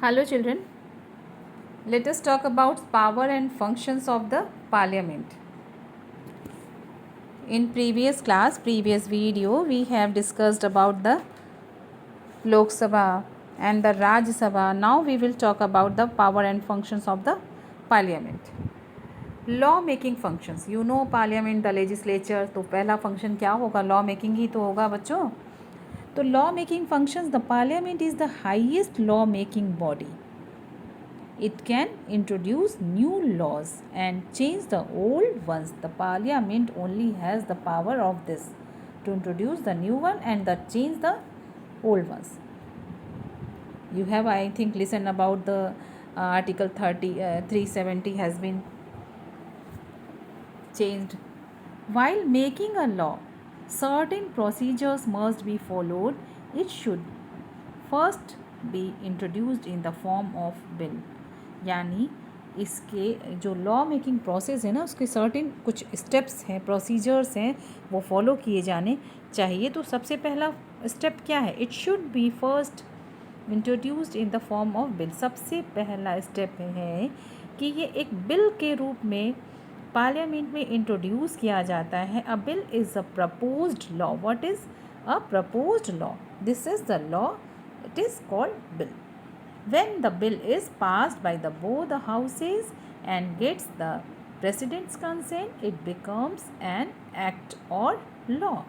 Hello children, let us talk about power and functions of the parliament. In previous video, we have discussed about the Lok Sabha and the Rajya Sabha. Now we will talk about the power and functions of the parliament. Law making functions, you know parliament the legislature, तो पहला function क्या होगा? Law making ही तो होगा बच्चों. तो law making functions, the parliament is the highest law making body. It can introduce new laws and change the old ones. The parliament only has the power of this, to introduce the new one and change the old ones. You have, I think, listened about the article 370 has been changed. While making a law, certain procedures must be followed. It should first be introduced in the form of bill. यानी इसके जो law making process है ना, उसके certain कुछ steps हैं, procedures हैं, वो फॉलो किए जाने चाहिए. तो सबसे पहला स्टेप क्या है? It should be first introduced in the form of bill. सबसे पहला स्टेप है कि ये एक बिल के रूप में पार्लियामेंट में इंट्रोड्यूस किया जाता है. अ bill is a proposed law. What is a proposed law? This is the law. It is called bill. When the bill is passed by both the houses and gets the president's consent, it becomes an act or law.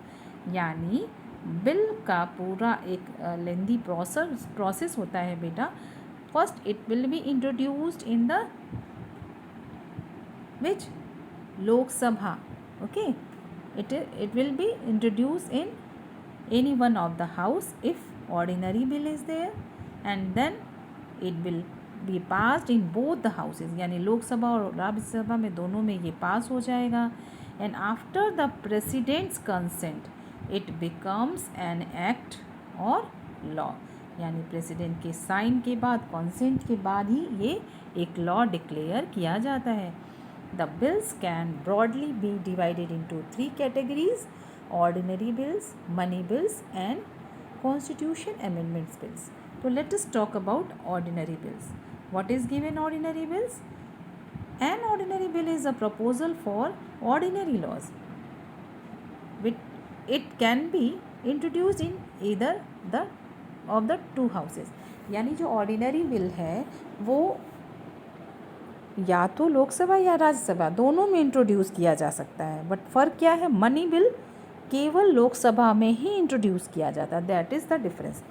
यानी bill का पूरा एक lengthy process होता है बेटा. First it will be introduced in the which Lok Sabha. Okay, it will be introduced in any one of the house if ordinary bill is there, and then it will be passed in both the houses. यानी लोकसभा और राज्यसभा में दोनों में ये पास हो जाएगा. and after the president's consent it becomes an act or law. यानी president के साइन के बाद, कंसेंट के बाद ही ये एक लॉ डिक्लेयर किया जाता है. The bills can broadly be divided into 3 categories: ordinary bills, money bills and constitution amendments bills. So let us talk about ordinary bills. What is given ordinary bills? An ordinary bill is a proposal for ordinary laws. It can be introduced in either of the two houses. यानी जो ordinary bill है वो या तो लोकसभा या राज्यसभा दोनों में introduce किया जा सकता है. बट फ़र्क क्या है? मनी बिल केवल लोकसभा में ही इंट्रोड्यूस किया जाता है. That is the difference.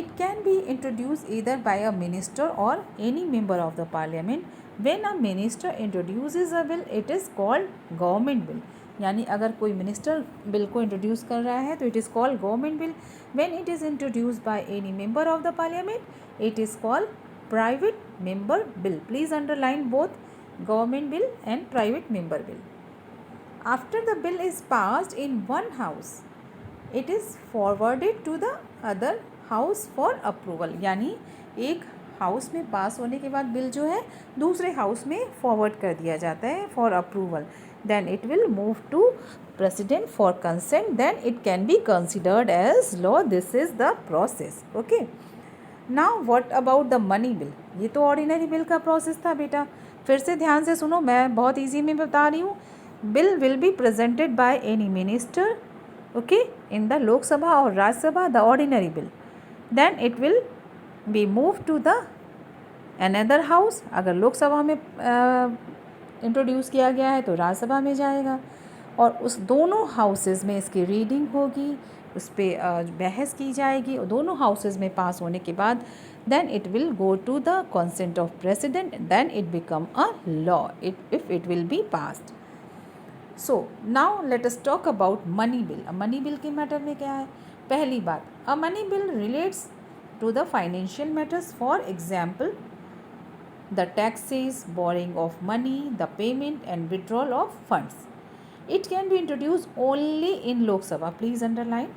It can be introduced either by a minister or any member of the parliament. When a minister introduces a bill, it is called government bill. यानी अगर कोई minister bill को introduce कर रहा है तो it is called government bill. When it is introduced by any member of the parliament, it is called private member bill. Please underline both government bill and private member bill. After the bill is passed in one house, it is forwarded to the other house for approval. यानी एक house में पास होने के बाद bill जो है दूसरे house में फॉरवर्ड कर दिया जाता है for approval. Then it will move to president for consent. Then it can be considered as law. This is the process. Okay, now what about the money bill? ये तो ऑर्डिनरी बिल का process था बेटा. फिर से ध्यान से सुनो, मैं बहुत ईजी में बता रही हूँ. Bill will be presented by any minister, okay, in the Lok Sabha और Rajya Sabha, the ordinary bill. Then it will be moved to the another house. अगर लोकसभा में इंट्रोड्यूस किया गया है तो राज्यसभा में जाएगा और उस दोनों हाउसेस में इसकी रीडिंग होगी, उस पर बहस की जाएगी और दोनों हाउसेस में पास होने के बाद then it will go to the consent of president. Then it become a law if it will be passed. So now let us talk about money bill. Money bill के मैटर में क्या है? पहली बात, a money bill relates to the financial matters. For example, the taxes, borrowing of money, the payment and withdrawal of funds. It can be introduced only in Lok Sabha. Please underline,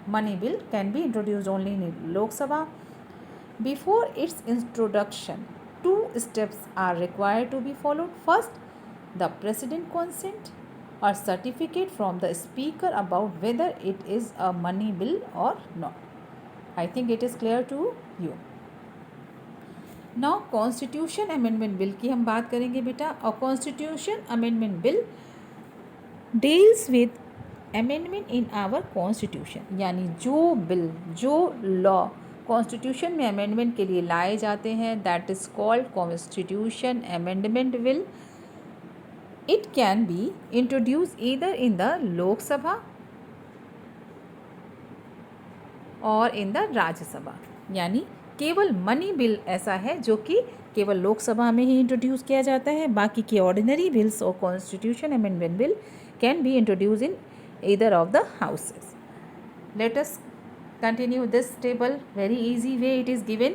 money bill can be introduced only in Lok Sabha. Before its introduction, 2 steps are required to be followed. First, the president consent or certificate from the speaker about whether it is a money bill or not. I think it is clear to you. Now constitution amendment bill की हम बात करेंगे बेटा. और constitution amendment bill deals with amendment in our constitution, यानी जो bill, जो law constitution में अमेंडमेंट के लिए लाए जाते हैं, that is called constitution amendment bill. It can be introduce either in the Lok Sabha और इन द राज्यसभा. यानी केवल मनी बिल ऐसा है जो कि केवल लोकसभा में ही इंट्रोड्यूस किया जाता है. बाकी के ऑर्डिनरी बिल्स और constitution amendment bill can be introduce in either of the houses. Let us continue this table. Very easy way it is given.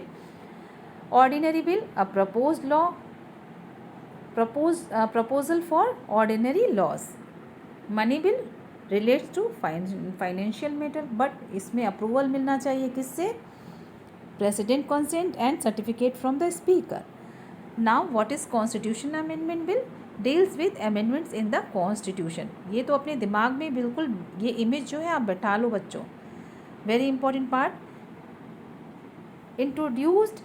Ordinary bill, a proposed law, proposal for ordinary laws. Money bill relates to financial matter, but इसमें approval मिलना चाहिए किससे? President consent and certificate from the speaker. Now what is constitution amendment bill? Deals with amendments in the constitution. ये तो अपने दिमाग में बिल्कुल ये इमेज जो है आप बैठा लो बच्चों. Very important part. Introduced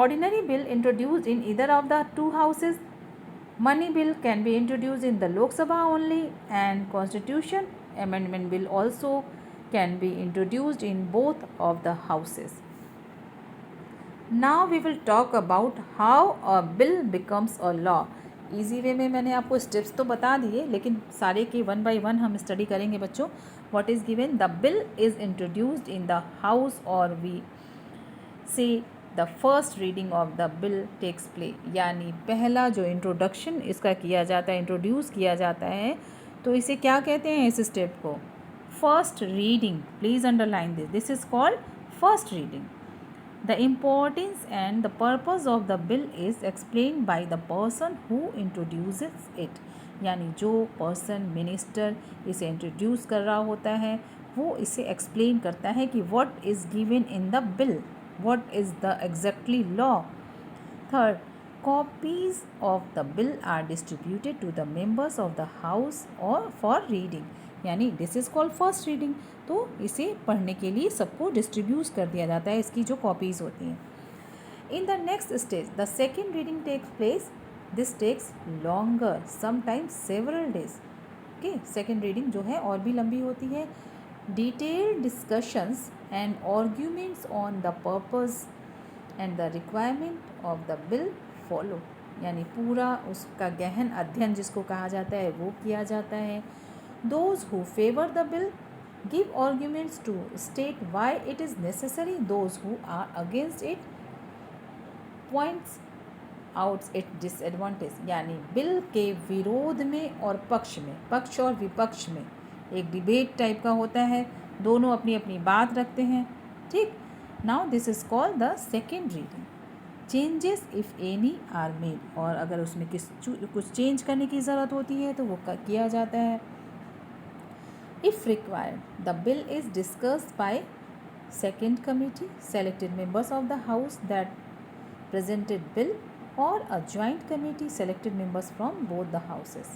ordinary bill introduced in either of the two houses. Money bill can be introduced in the Lok Sabha only, and constitution amendment bill also can be introduced in both of the houses. Now we will talk about how a bill becomes a law. Easy way में मैंने आपको steps तो बता दिए, लेकिन सारे के one by one हम स्टडी करेंगे बच्चों. What is given? The bill is introduced in the house और we say the first reading of the bill takes play. यानी पहला जो इंट्रोडक्शन इसका किया जाता है, इंट्रोड्यूस किया जाता है, तो इसे क्या कहते हैं इस स्टेप को? First reading. Please underline this. This is called first reading. The importance and the purpose of the bill is explained by the person who introduces it. यानी जो पर्सन, मिनिस्टर इसे इंट्रोड्यूस कर रहा होता है, वो इसे एक्सप्लेन करता है कि what is given in the bill, what is the exactly law. Third, copies of the bill are distributed to the members of the house or for reading. यानी this is called first reading. तो इसे पढ़ने के लिए सबको distribute कर दिया जाता है, इसकी जो कॉपीज़ होती हैं. In the next stage the second reading takes place. This takes longer, sometimes several days. Okay, second reading जो है और भी लंबी होती है. Detailed discussions and arguments on the purpose and the requirement of the bill follow. यानी पूरा उसका गहन अध्ययन जिसको कहा जाता है वो किया जाता है. Those who favor the bill give arguments to state why it is necessary. Those who are against it points out its disadvantage. यानी बिल के विरोध में और पक्ष में, पक्ष और विपक्ष में एक डिबेट टाइप का होता है, दोनों अपनी अपनी बात रखते हैं. ठीक. Now this is called the second reading. Changes if any are made. और अगर उसमें कुछ चेंज करने की ज़रूरत होती है तो वो किया जाता है. If required, the bill is discussed by second committee, selected members of the house that presented bill, or a joint committee, selected members from both the houses,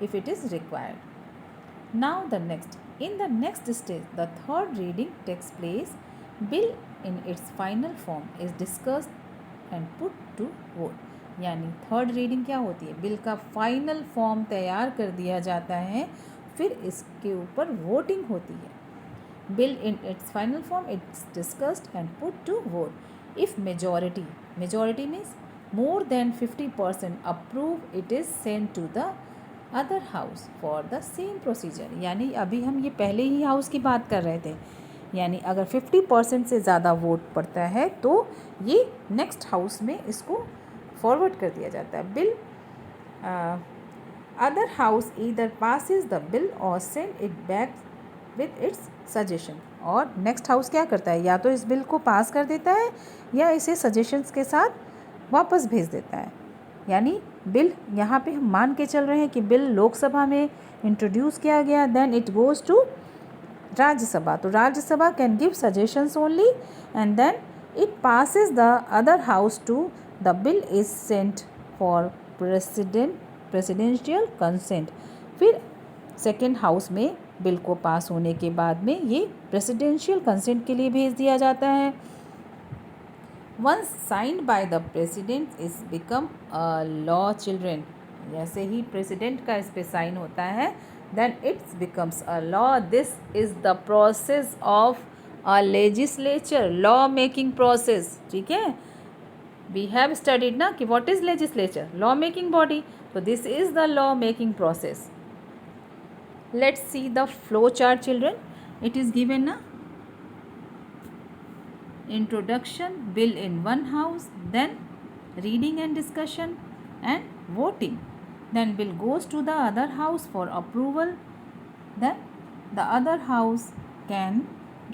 if it is required. Now in the next stage, the third reading takes place. Bill in its final form is discussed and put to vote. यानी third reading क्या होती है? Bill का final form तैयार कर दिया जाता है, फिर इसके ऊपर वोटिंग होती है. Bill in its final form it's discussed and put to vote. If majority means more than 50% approve, it is send to the other house for the same procedure. यानी अभी हम ये पहले ही हाउस की बात कर रहे थे. यानी अगर 50% से ज़्यादा वोट पड़ता है तो ये नेक्स्ट हाउस में इसको फॉरवर्ड कर दिया जाता है. Bill other house either passes the bill or send it back with its suggestion. और नेक्स्ट हाउस क्या करता है? या तो इस बिल को पास कर देता है या इसे सजेशंस के साथ वापस भेज देता है. यानी बिल यहाँ पे हम मान के चल रहे हैं कि बिल लोकसभा में इंट्रोड्यूस किया गया, then it goes to Rajya Sabha. तो Rajya Sabha can give suggestions only and then it passes the other house too. The bill is sent for presidential consent. फिर सेकेंड हाउस में बिल को पास होने के बाद में ये प्रेसिडेंशियल कंसेंट के लिए भेज दिया जाता है। Once signed by the president is become a law children, जैसे ही प्रेसिडेंट का इस पे साइन होता है then it's becomes a law. This is the process of a legislature, law making process. ठीक है, वी हैव स्टडीड ना कि what is legislature, law making body, तो this is the law making process. Let's see the flow chart, children. It is given na introduction, bill in one house, then reading and discussion and voting, then bill goes to the other house for approval, then the other house can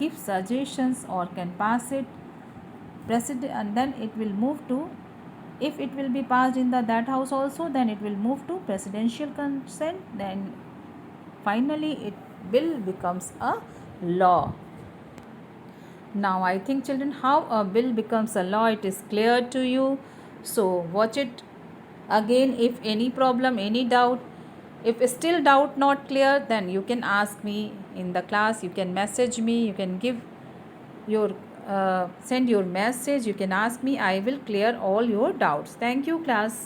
give suggestions or can pass it president, and then it will move to, if it will be passed in that house also, then it will move to presidential consent, then finally it bill becomes a law. Now I think, children, how a bill becomes a law, it is clear to you. So watch it again. If any problem, any doubt, if still doubt not clear, then you can ask me in the class, you can message me, you can give your send your message, you can ask me, I will clear all your doubts. Thank you, class.